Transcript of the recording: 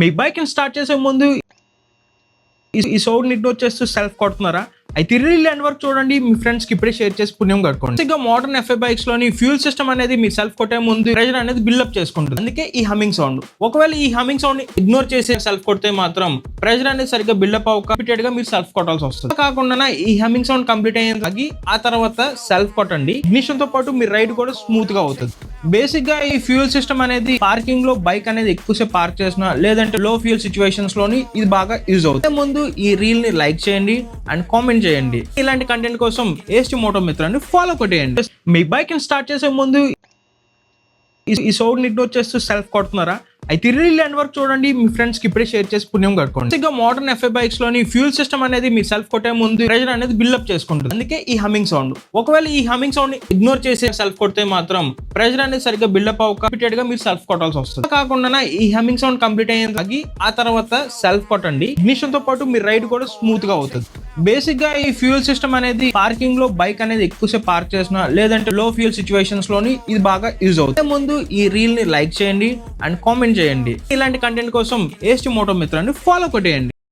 మీ బైక్‌ని స్టార్ట్ చేసే ముందు ఈ సౌండ్‌ని ఇగ్నోర్ చేస్తూ సెల్ఫ్ కొడుతున్నారా? అయితే రీల్ ఎండ్ వరకు చూడండి. మీ ఫ్రెండ్స్‌కి ఇప్పుడే షేర్ చేసి పుణ్యం కట్టుకోండి. బేసిక్‌గా మోడర్న్ ఎఫ్ఐ బైక్స్ లోని ఫ్యూయల్ సిస్టమ్ అనేది మీరు సెల్ఫ్ కొట్టే ముందు ప్రెషర్ అనేది బిల్డప్ చేసుకుంటుంది. అందుకే ఈ హమ్మింగ్ సౌండ్. ఒకవేళ ఈ హమ్మింగ్ సౌండ్ ని ఇగ్నోర్ చేసి సెల్ఫ్ కొడితే మాత్రం ప్రెషర్ అనేది సరిగ్గా బిల్డప్ అవ్వక రిపీటెడ్ గా మీరు సెల్ఫ్ కొట్టాల్సి వస్తుంది. కాకుండా ఈ హమ్మింగ్ సౌండ్ కంప్లీట్ అయ్యేంత ఆగి ఆ తర్వాత సెల్ఫ్ కొట్టండి. ఇగ్నిషన్ తో పాటు మీ రైడ్ కూడా స్మూత్ గా అవుతుంది. బేసిక్ గా ఈ ఫ్యూయల్ సిస్టమ్ అనేది పార్కింగ్ లో బైక్ అనేది ఎక్కువసేపు పార్క్ చేసినా లేదంటే లో ఫ్యూయల్ సిచ్యువేషన్స్ లోని ఇది బాగా యూజ్ అవుతుంది. ముందు ఈ రీల్ ని లైక్ చేయండి అండ్ కామెంట్ చేయండి. ఇలాంటి కంటెంట్ కోసం ఏస్టీ మోటో మిత్రాన్ని ఫాలో కొట్టేయండి. మీ బైక్ ని స్టార్ట్ చేసే ముందు ఈ సౌండ్ ని ఇగ్నోర్ చేస్తూ సెల్ఫ్ కొడుతున్నారా? అయితే రీల్ ఎండ్ వరకు చూడండి. మీ ఫ్రెండ్స్ కి ఇప్పుడే షేర్ చేసి పుణ్యం కట్టుకోండి. బేసిక్‌గా మోడర్న్ ఎఫ్ఐ బైక్స్ లోని ఫ్యూయల్ సిస్టమ్ అనేది మీరు సెల్ఫ్ కొట్టే ముందు ప్రెషర్ అనేది బిల్డప్ చేసుకుంటుంది. అందుకే ఈ హమ్మింగ్ సౌండ్. ఒకవేళ ఈ హమ్మింగ్ సౌండ్ ని ఇగ్నోర్ చేసి సెల్ఫ్ కొడితే మాత్రం ప్రెషర్ అనేది సరిగ్గా బిల్డప్ అవ్వక రిపీటెడ్ గా మీరు సెల్ఫ్ కొట్టాల్సి వస్తుంది. కాకుండా ఈ హమ్మింగ్ సౌండ్ కంప్లీట్ అయ్యేంత ఆగి ఆ తర్వాత సెల్ఫ్ కొట్టండి. ఇగ్నిషన్ తో పాటు మీ రైడ్ కూడా స్మూత్ గా అవుతుంది. బేసిక్ గా ఈ ఫ్యూయల్ సిస్టమ్ అనేది పార్కింగ్ లో బైక్ అనేది ఎక్కువసేపు పార్క్ చేసినా లేదంటే లో ఫ్యూయల్ సిచ్యువేషన్స్ లోని ఇది బాగా యూజ్ అవుతుంది. ముందు ఈ రీల్ ని లైక్ చేయండి అండ్ కామెంట్ చేయండి. ఇలాంటి కంటెంట్ కోసం ఏస్టీ మోటో మిత్రాన్ని ఫాలో కొట్టేయండి.